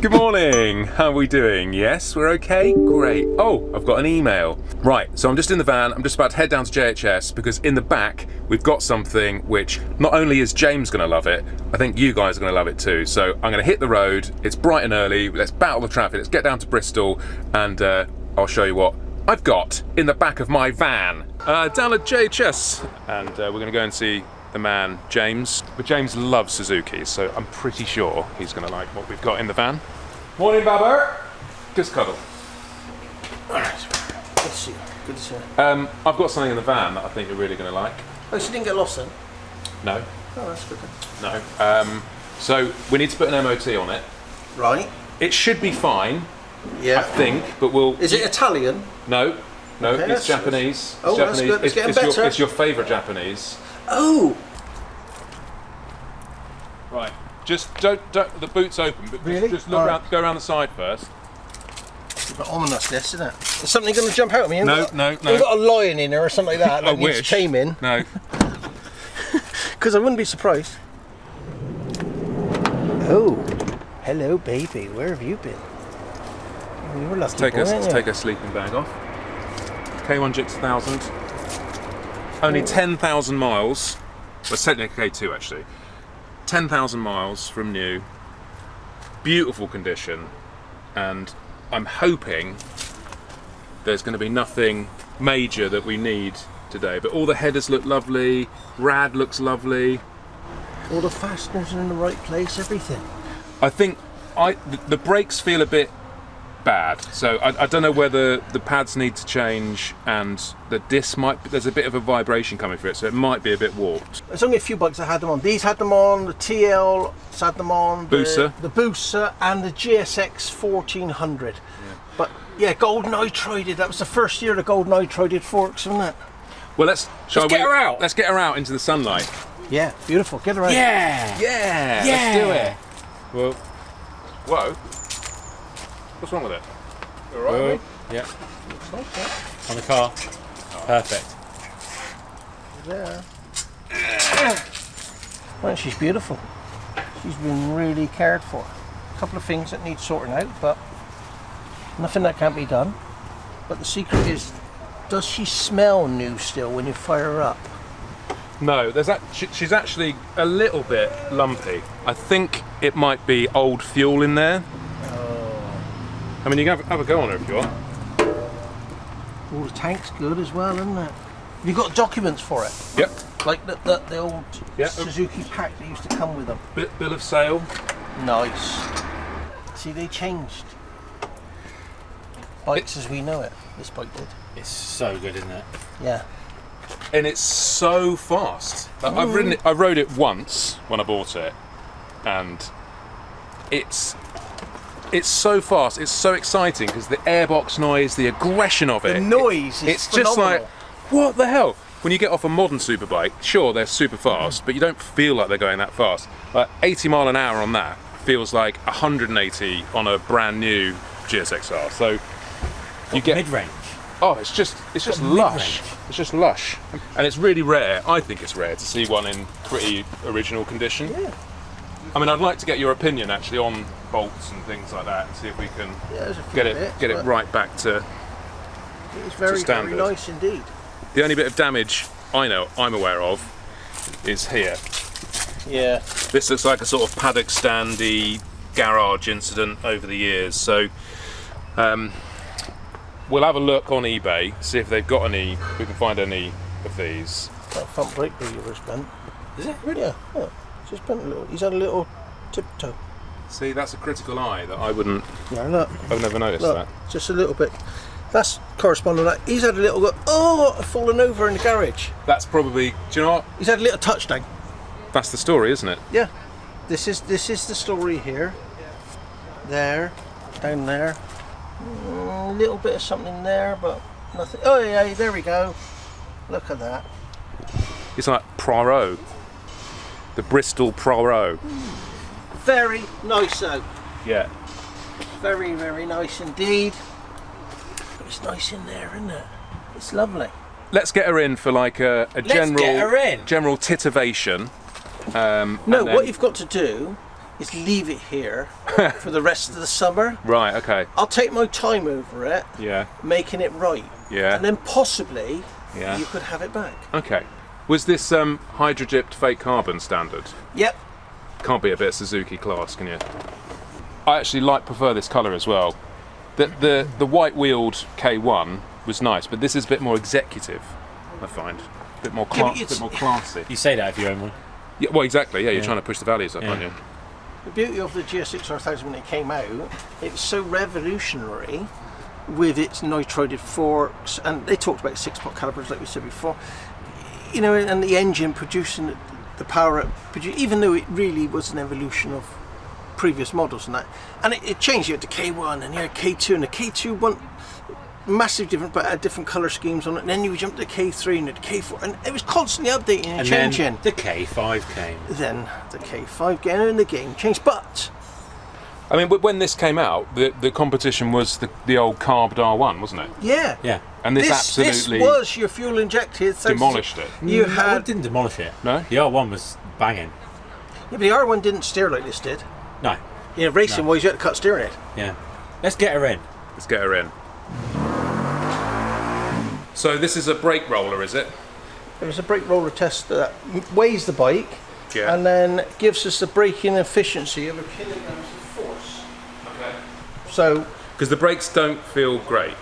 Good morning, how are we doing? Yes, we're okay? Great. Oh, I've got an email. Right, so I'm just in the van, I'm just about to head down to JHS because in the back we've got something which not only is James going to love it, I think you guys are going to love it too. So I'm going to hit the road, it's bright and early, let's battle the traffic, let's get down to Bristol and I'll show you what I've got in the back of my van. Down at JHS, and we're going to go and see the man, James. But James loves Suzuki, so I'm pretty sure he's going to like what we've got in the van. Morning, Babber. Just cuddle. Alright, good to see you. Good to see you. I've got something in the van that I think you're really going to like. Oh, so you didn't get lost then? No. Oh, that's good then. No. So we need to put an MOT on it. Right. It should be fine, Yeah. I think, but we'll... Is it Italian? No. No, Okay, it's Japanese. Oh, it's that's Japanese. good. It's getting better. It's your favourite Japanese. Oh! Right. Just don't the boot's open, but Really? just look around, go around the side first. It's a bit ominous, this, isn't it? Is something going to jump out at me? No. We've got a lion in there or something like that. I That needs wish. taming. No. Because I wouldn't be surprised. Oh, hello, baby. Where have you been? You were lucky Take boy, weren't you? take a sleeping bag off. K1 GSX-R1000. Only 10,000 miles. Well, it's technically K2 actually. 10,000 miles from new. Beautiful condition, and I'm hoping there's going to be nothing major that we need today. But all the headers look lovely. Rad looks lovely. All the fasteners are in the right place, everything. I think the brakes feel a bit bad, so I don't know whether the pads need to change and the disc there's a bit of a vibration coming through it, so it might be a bit warped. There's only a few bikes that had them on. These had them on, the TLs had them on, Busa. the Busa and the GSX-R1000. Yeah. But yeah, gold nitrided. That was the first year the gold nitrided forks, wasn't it? Well, let's get her out. Let's get her out into the sunlight. Yeah, beautiful. Get her out. Yeah, let's do it. Well, whoa. What's wrong with it? All right, mate? Yeah, It's nice, yeah. on the car. Perfect. There. Well, she's beautiful. She's been really cared for. A couple of things that need sorting out, but nothing that can't be done. But the secret is, does she smell new still when you fire her up? No, she's actually a little bit lumpy. I think it might be old fuel in there. I mean, you can have a go on her if you want. All the tank's good as well, isn't it? Have you got documents for it? Yep. Like the old Suzuki pack that used to come with them? Bill of sale. Nice. See, they changed bikes as we know it. This bike did. It's so good, isn't it? Yeah. And it's so fast. Like, I've ridden it. I rode it once when I bought it, and it's so fast. It's so exciting because the airbox noise, the aggression of it. The noise is It's phenomenal. just like, what the hell? When you get off a modern superbike, sure they're super fast, but you don't feel like they're going that fast. Like 80 mile an hour on that feels like 180 on a brand new GSX-R. So you get mid-range. Oh, it's just lush. It's just lush, and it's really rare. I think it's rare to see one in pretty original condition. Yeah. I mean, I'd like to get your opinion actually on bolts and things like that, and see if we can get it right back to. It's very standard. very nice indeed. The only bit of damage I'm aware of is here. Yeah. This looks like a sort of paddock standy garage incident over the years. So we'll have a look on eBay, see if they've got any. We can find any of these. That front brake lever's bent. Is it? Really? Yeah. Look, it's just bent a little. He's had a little tiptoe. See, that's a critical eye that I wouldn't. Yeah, look. I've never noticed Look, that. just a little bit. That's corresponding to that. He's had a little go. Oh, fallen over in the garage. That's probably. Do you know what? He's had a little touchdown. That's the story, isn't it? Yeah. This is the story here. There, down there. A little bit of something there, but nothing. Oh yeah, there we go. Look at that. It's like Poirot, the Bristol Poirot. Very nice though. Yeah. Very very nice indeed. It's nice in there, isn't it? It's lovely. Let's get her in for like a Let's get her in. general titivation. No, what you've got to do is leave it here for the rest of the summer. Right, okay. I'll take my time over it, Yeah. making it right. Yeah. And then possibly Yeah. you could have it back. Okay. Was this hydro-dipped fake carbon standard? Yep. Can't be a bit of Suzuki class, can you? I actually prefer this colour as well. The white-wheeled K1 was nice, but this is a bit more executive, I find. A bit more, bit more classy. You say that if you own one. Yeah, well, exactly. Yeah, you're trying to push the values up, aren't you? The beauty of the GSX-R1000 when it came out, it was so revolutionary with its nitrided forks, and they talked about 6-pot calipers like we said before, you know, and the engine producing the power even though it really was an evolution of previous models and that, and it changed. You had the K1 and you had K2, and the K2 one massive different, but had different colour schemes on it, and then you jumped to K3 and the K4, and it was constantly updating and changing. Then the K5 came. Then the K5 came and the game changed, but I mean, when this came out, the competition was the old carbed R1, wasn't it? yeah. Yeah. And this absolutely this was your fuel injected. demolished it. You No, had it didn't demolish it. No? The R1 was banging. yeah, but the R1 didn't steer like this did. No. You know, racing wise, you had to cut steering it. Yeah. Let's get her in. Let's get her in. So this is a brake roller, is it? There was a brake roller test that weighs the bike, Yeah. and then gives us the braking efficiency of a kilograms of force. Okay. So Because the brakes don't feel great.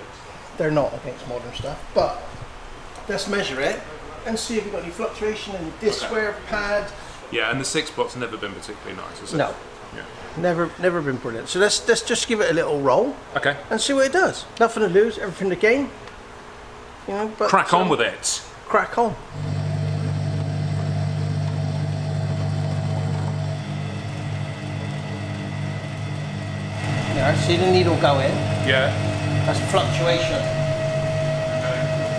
they're not against modern stuff, but let's measure it and see if we've got any fluctuation in the disc wear pad. Yeah, and the 6-pot's never been particularly nice, has it? No, Yeah. never been brilliant. So let's just give it a little roll Okay. and see what it does. Nothing to lose, everything to gain. You know, but Crack on with it. Crack on. Yeah, see the needle go in. Yeah. That's fluctuation.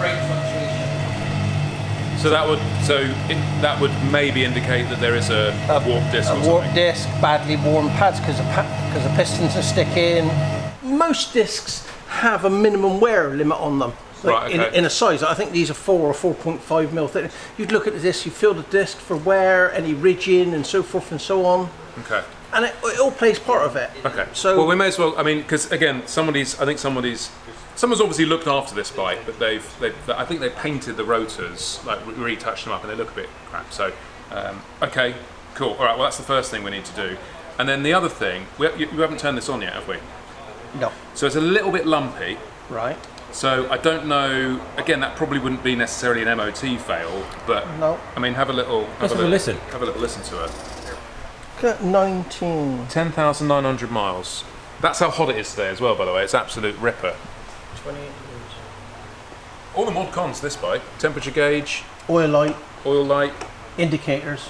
Brake fluctuation. So that would maybe indicate that there is a warped disc or A warped something. disc, badly worn pads because the pistons are sticking. Most discs have a minimum wear limit on them. Like Right, okay. in a size, I think these are 4 or 4.5 mil thick. You'd look at the disc, you feel the disc for wear, any ridging, and so forth and so on. Okay. And it all plays part of it. Okay. So well, we may as well. I mean, because again, someone's obviously looked after this bike, but I think they painted the rotors, like retouched them up, and they look a bit crap. So, okay, cool. All right. Well, that's the first thing we need to do, and then the other thing, you haven't turned this on yet, have we? no, So it's a little bit lumpy. right? So I don't know. Again, that probably wouldn't be necessarily an MOT fail, but No. I mean, have a little listen. Have a little listen to it. Look at 19, 10,900 miles. That's how hot it is today as well, by the way. It's absolute ripper. 28 All the mod cons this bike: temperature gauge, oil light, oil light. indicators,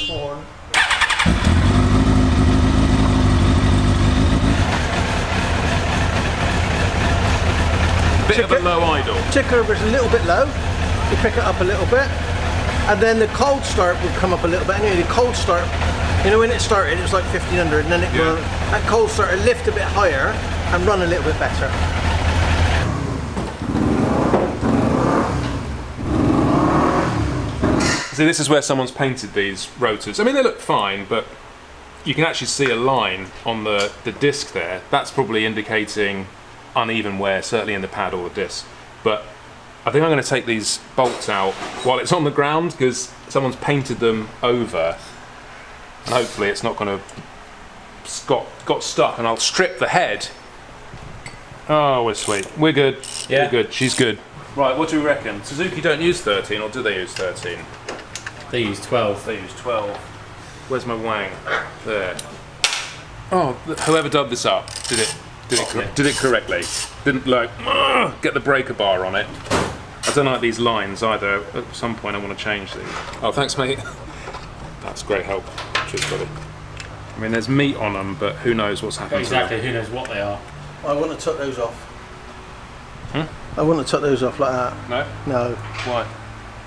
horn. Bit of a low idle. Ticker was a little bit low. You pick it up a little bit, and then the cold start would come up a little bit. Anyway, the cold start, you know, when it started, it was like 1500, and then that cold start would lift a bit higher and run a little bit better. See, this is where someone's painted these rotors. I mean, they look fine, but you can actually see a line on the disc there. That's probably indicating uneven wear, certainly in the pad or the disc. But I think I'm going to take these bolts out while it's on the ground, because someone's painted them over, and hopefully it's not going to got stuck, and I'll strip the head. Oh, we're sweet. We're good. Yeah. We're good. She's good. Right, what do we reckon? Suzuki don't use 13, or do they use 13? They use 12. They use 12. Where's my wang? There. Oh, whoever dubbed this up did it correctly. Didn't like get the breaker bar on it. I don't like these lines either. At some point I want to change these. Oh, thanks, mate. That's great help. Cheers, buddy. I mean, there's meat on them, but who knows what's happening Exactly, to them. who knows what they are. I wouldn't have took those off. I wouldn't have took those off like that. No? No, Why?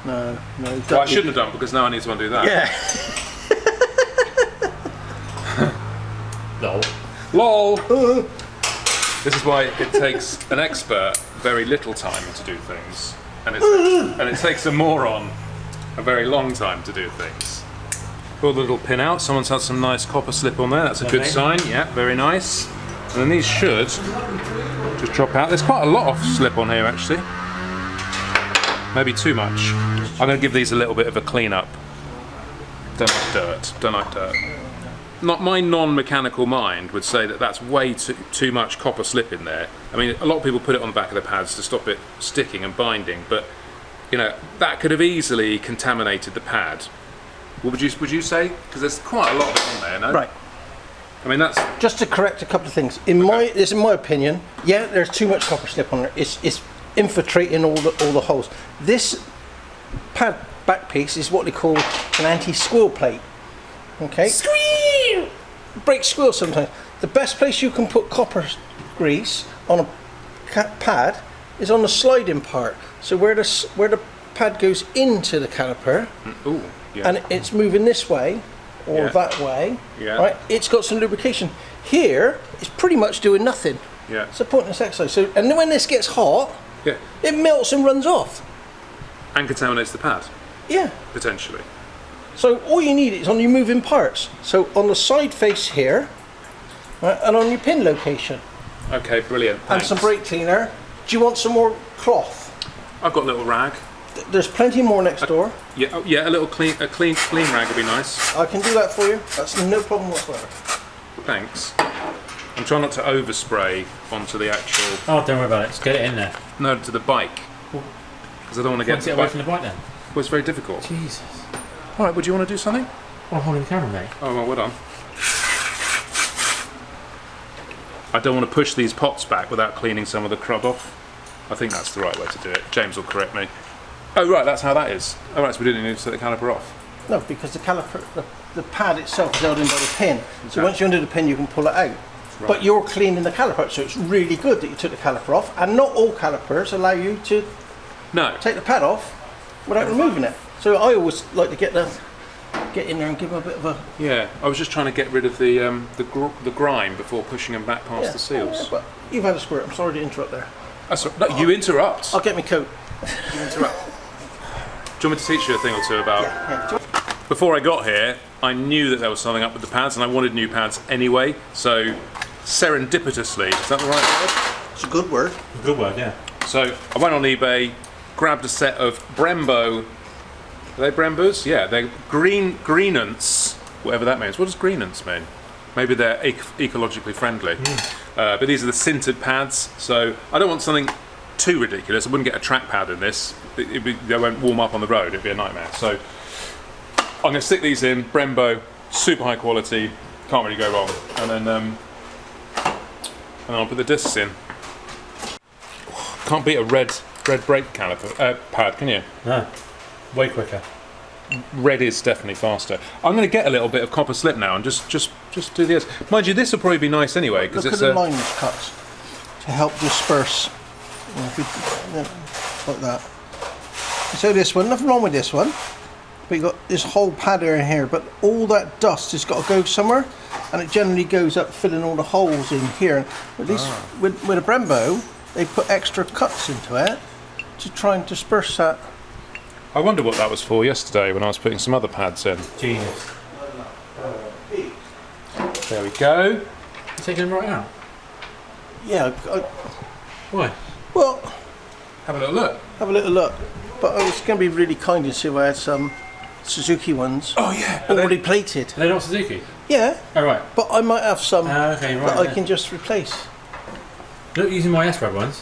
no. Well, I shouldn't have done, because now I need to undo that. Yeah. Lol. LOL! This is why it takes an expert very little time to do things, and it takes a moron a very long time to do things. pull the little pin out. Someone's had some nice copper slip on there. That's a good Lovely. sign. Yeah, very nice. And then these should just drop out. There's quite a lot of slip on here actually. Maybe too much. I'm going to give these a little bit of a clean up. Don't like dirt. Don't like dirt. Not my non-mechanical mind would say that that's way too much copper slip in there. I mean, a lot of people put it on the back of the pads to stop it sticking and binding, but you know that could have easily contaminated the pad. What would you say? Because there's quite a lot of it on there, no? Right. I mean, that's Just to correct a couple of things. In my opinion, yeah, there's too much copper slip on there. It's infiltrating all the holes. This pad back piece is what they call an anti-squeal plate. Okay. Squeal. Breaks squeal sometimes. The best place you can put copper grease on a pad is on the sliding part. So where the pad goes into the caliper, ooh, yeah. and it's moving this way or Yeah. that way, Yeah. right? It's got some lubrication. Here, it's pretty much doing nothing. Yeah. It's a pointless exercise. So, and then when this gets hot, Yeah. it melts and runs off. And contaminates the pad Yeah. potentially. So all you need is on your moving parts. So on the side face here, right, and on your pin location, Okay, brilliant. and Thanks. some brake cleaner. Do you want some more cloth? I've got a little rag. There's plenty more next door. Yeah, oh, yeah, a clean rag would be nice. I can do that for you. That's no problem whatsoever. Thanks. I'm trying not to overspray onto the actual, Oh, don't worry about it. Just get it in there. no, to the bike. Because I don't want to get Get to it the away bike. from the bike then. Well, it's very difficult. Jesus. All right, would you want to do something? I'm holding the camera, mate. Oh, well done. I don't want to push these pots back without cleaning some of the crud off. I think that's the right way to do it. James will correct me. Oh, right, that's how that is. Oh, right, so we didn't need to set the caliper off. No, because the caliper, the pad itself is held in by the pin. So Okay. once you undo the pin, you can pull it out. Right. But you're cleaning the caliper, so it's really good that you took the caliper off. And not all calipers allow you to No. take the pad off without removing it. So I always like to get in there and give them a bit of a Yeah, I was just trying to get rid of the grime before pushing them back past the seals. Yeah, but you've had a squirt. I'm sorry to interrupt there. That's all, no, you interrupt. I'll get my coat. You interrupt. Do you want me to teach you a thing or two about? Yeah. Before I got here, I knew that there was something up with the pads, and I wanted new pads anyway. So, serendipitously, is that the right word? It's a good word. Good word, yeah. So I went on eBay, grabbed a set of Brembo. Are they Brembos? Yeah, they're greenants, whatever that means. What does greenants mean? Maybe they're ecologically friendly. But these are the sintered pads, so I don't want something too ridiculous. I wouldn't get a track pad in this. They won't warm up on the road. It'd be a nightmare. So I'm going to stick these in. Brembo, super high quality. Can't really go wrong. And then I'll put the discs in. Can't beat a red brake caliper pad, can you? No. Way quicker. Red is definitely faster. I'm going to get a little bit of copper slip now and just do this. Mind you, this will probably be nice anyway because Look it's at the lines cut to help disperse. You know, like that. So this one, nothing wrong with this one. But you got this whole pad area here, but all that dust has got to go somewhere, and it generally goes up filling all the holes in here. At least with a Brembo, they put extra cuts into it to try and disperse that. I wonder what that was for yesterday when I was putting some other pads in. Genius. There we go. You taking them right out? Yeah, Why? well, Have a little look. have a little look. But I was going to be really kind and see if I had some Suzuki ones Oh yeah. already plated. Are they not Suzuki? Yeah, Oh, right. but I might have some Okay, right. that I yeah. can just replace. Look, using my S-Rod ones.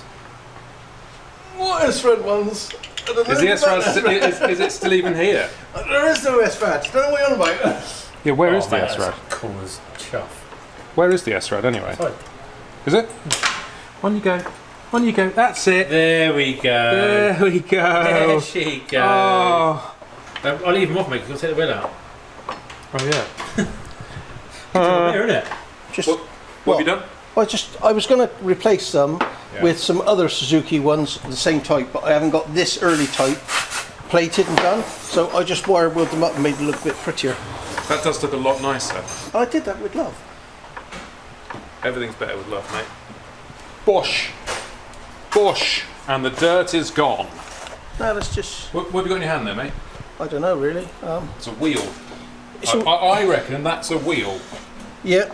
What S-Rad ones? I don't know Is the about S-Rad is it still even here? There is no S-Rad. Don't know what you're on about. Yeah, where is the mate, S-Rad? that's cool as chuff. Where is the S-Rad anyway? Sorry. Is it? On you go. On you go. That's it. There we go. There we go. There she goes. Oh, I'll leave them off, mate, because you'll take the wheel out. oh yeah. There, isn't it? Just What have you done? I was going to replace them Yeah. with some other Suzuki ones of the same type, but I haven't got this early type plated and done. So I just wire wheeled them up and made them look a bit prettier. That does look a lot nicer. I did that with love. Everything's better with love, mate. Bosh. Bosh. And the dirt is gone. No, that's just, What have you got in your hand there, mate? I don't know really. It's a wheel. I reckon that's a wheel. Yeah.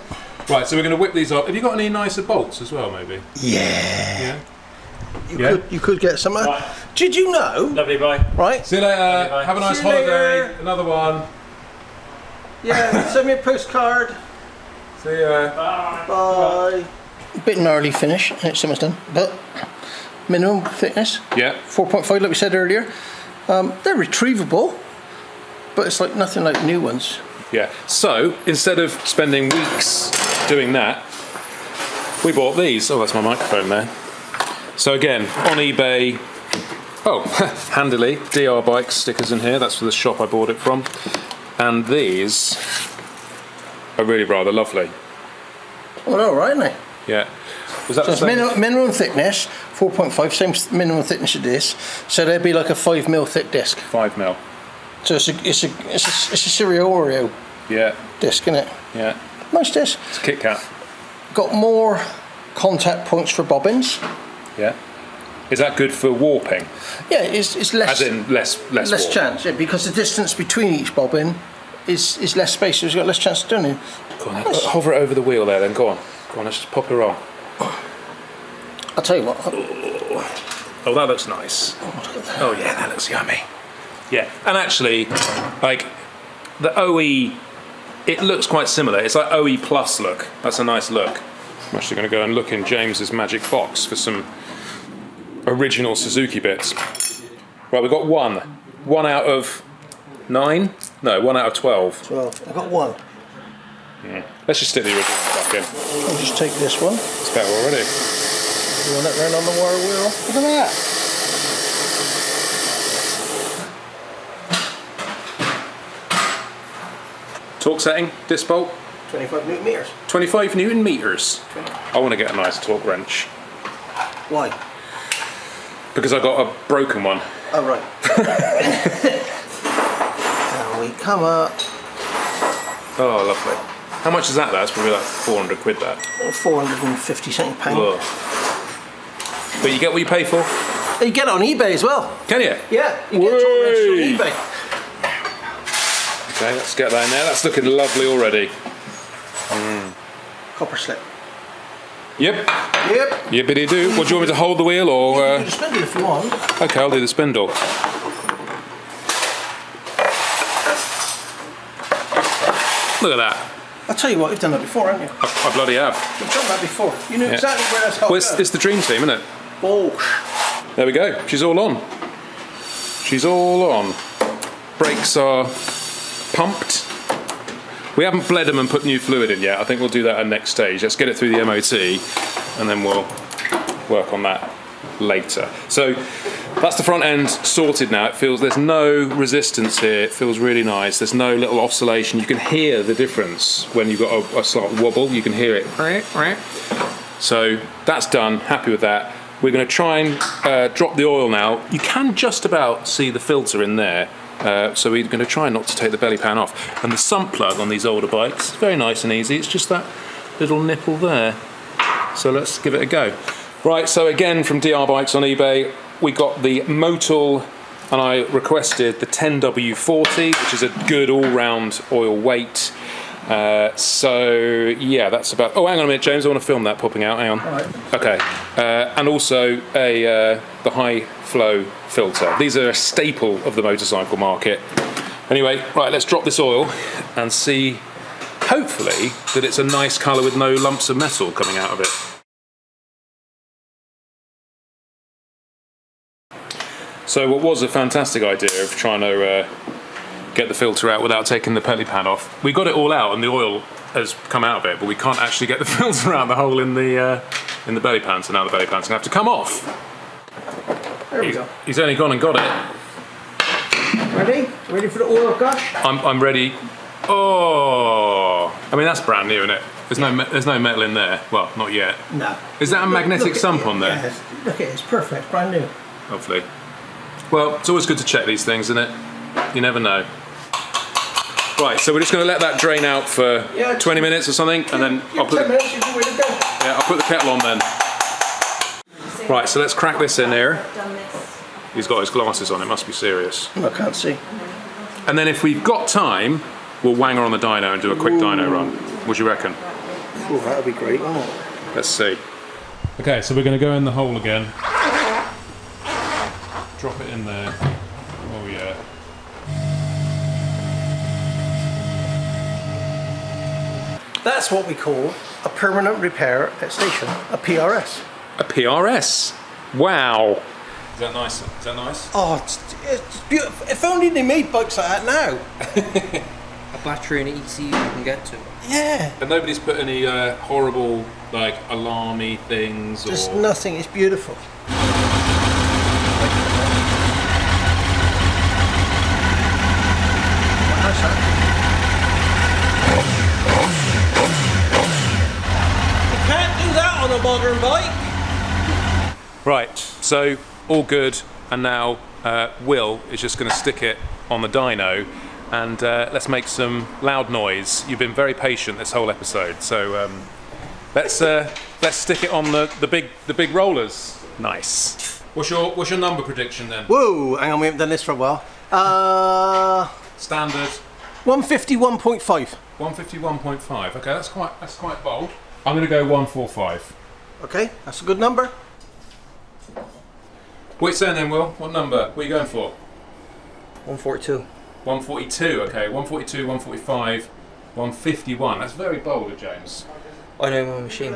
Right, so we're going to whip these up. Have you got any nicer bolts as well, maybe? Yeah. Yeah? You could get some. Right. Did you know? Lovely, bye. Right. See you later. bye. Have a nice See you holiday. later. Another one. Yeah. Send me a postcard. See ya. Bye. A bit gnarly finish. It's almost done, but minimum thickness. Yeah. 4.5, like we said earlier. They're retrievable, but it's like nothing like new ones. Yeah. So instead of spending weeks doing that, we bought these. Oh, that's my microphone there. So again, on eBay. Oh, handily, DR Bikes stickers in here. That's for the shop I bought it from. And these are really rather lovely. Well, all right, isn't they? Yeah. Was that So the it's same? minimum thickness, 4.5, same minimum thickness of this. So they'd be like a 5mm thick disc. 5mm. So it's a cereal Oreo Yeah. disc, isn't it? Yeah. Nice disc. It's a Kit Kat. Got more contact points for bobbins. Yeah. Is that good for warping? Yeah, it's less. As in less warp? chance, yeah, because the distance between each bobbin is less space, so it's got less chance of doing it. Go on, hover it over the wheel there then, go on. Go on, let's just pop her on. I'll tell you what. Oh, that looks nice. Oh yeah, that looks yummy. Yeah, and actually, like, the OE, it looks quite similar. It's like OE Plus look. That's a nice look. I'm actually going to go and look in James's magic box for some original Suzuki bits. Right, we've got one. 1 out of 9? No, 1 out of 12. 12. I got one. Let's just stick the original back in. I'll just take this one. It's better already. Run it round on the wire wheel. Look at that. Torque setting, disc bolt, 25 newton meters. 25 Newton meters. I want to get a nice torque wrench Why? because I got a broken one. Oh, right. Now we come up. Oh, lovely. How much is that? That's probably like 400 quid that. 450 something pound. Ugh. But you get what you pay for? You get it on eBay as well. Can you? Yeah, you get a torque wrench Whey! on eBay. Okay, let's get that in there. That's looking lovely already. Copper slip. Yep. Yep. Yippity do. What, do you want me to hold the wheel or? You can spin it if you want. Okay, I'll do the spindle. Look at that. I'll tell you what, you've done that before, haven't you? I bloody have. You've done that before. You knew Yeah. exactly where that's helped. Well, it's the dream team, isn't it? Oh. There we go. She's all on. She's all on. Brakes are pumped. We haven't bled them and put new fluid in yet. I think we'll do that at next stage. Let's get it through the MOT and then we'll work on that later. So that's the front end sorted now. It feels there's no resistance here. It feels really nice. There's no little oscillation. You can hear the difference when you've got a slight wobble. You can hear it. So that's done. Happy with that. We're going to try and drop the oil now. You can just about see the filter in there. So we're going to try not to take the belly pan off. And the sump plug on these older bikes is very nice and easy. It's just that little nipple there. So let's give it a go. Right, so again from DR Bikes on eBay, we got the Motul, and I requested the 10W40, which is a good all-round oil weight. So yeah, that's about. Oh, hang on a minute, James. I want to film that popping out. Hang on. All right. Okay, and also the high flow filter. These are a staple of the motorcycle market. Anyway, right, let's drop this oil and see. Hopefully, that it's a nice colour with no lumps of metal coming out of it. So what was a fantastic idea of trying to get the filter out without taking the belly pan off. We got it all out and the oil has come out of it, but we can't actually get the filter out the hole in the belly pan, so now the belly pan's going to have to come off. There we go. He's only gone and got it. Ready? Ready for the oil gush? I'm ready. Oh, I mean that's brand new, isn't it? There's no metal in there. Well, not yet. No. Is that a magnetic sump on there? Yes. Look at it, it's perfect, brand new. Hopefully. Well, it's always good to check these things, isn't it? You never know. Right, so we're just going to let that drain out for 20 minutes or something, and then I'll put 10 minutes, you're ready to go. Yeah, I'll put the kettle on then. Right, so let's crack this in here. He's got his glasses on, it must be serious. I can't see. And then if we've got time, we'll wang her on the dyno and do a quick dyno run. What do you reckon? Oh, that'd be great, wouldn't it? Let's see. Okay, so we're going to go in the hole again. Drop it in there. Oh yeah. That's what we call a permanent repair at station, a PRS. A PRS. Wow. Is that nice? Is that nice? Oh, it's beautiful. If only they made bikes like that now. A battery and an ECU you can get to. Yeah. And nobody's put any horrible, like, alarmy things or... There's nothing, it's beautiful. You can't do that on a modern bike. Right, so all good, and now Will is just going to stick it on the dyno, and let's make some loud noise. You've been very patient this whole episode, so let's stick it on the big rollers. Nice. What's your number prediction then? Whoa, hang on, we haven't done this for a while. Standard. 151.5. 151.5. Okay, that's quite bold. I'm going to go 145. Okay, that's a good number. What are you saying then, Will? What number? What are you going for? 142. 142, okay. 142, 145, 151. That's very bold of James. I know my machine.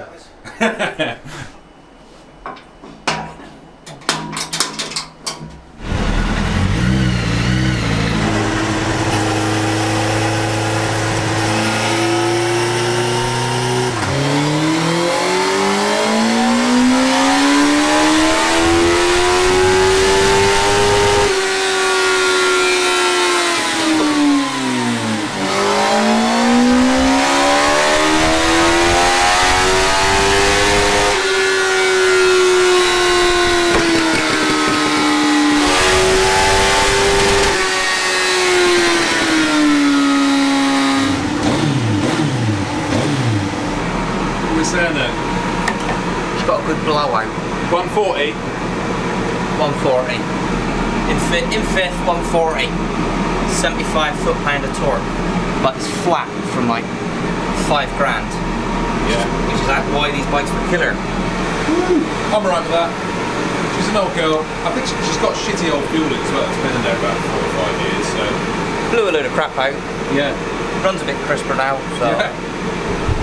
It's got a good blowout. 140. 140. In fifth, 140. 75 foot-pound of torque, but it's flat from like £5 grand. Yeah. Which is why these bikes were killer. I'm alright with that. She's an old girl. I think she's got shitty old fueling as well. It's been in there about 4 or 5 years. So. Blew a load of crap out. Yeah. Runs a bit crisper now. So. Yeah.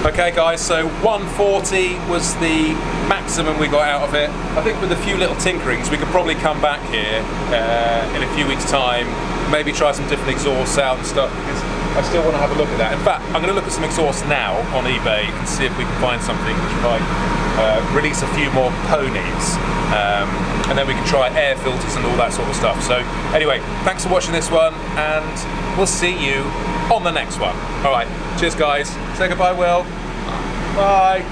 Okay guys, so 140 was the maximum we got out of it. I think with a few little tinkerings we could probably come back here in a few weeks time, maybe try some different exhausts out and stuff, because I still want to have a look at that. In fact, I'm going to look at some exhausts now on eBay and see if we can find something which might release a few more ponies, and then we can try air filters and all that sort of stuff. So anyway, thanks for watching this one, and we'll see you on the next one. Alright, cheers guys. Say goodbye, Will. Bye.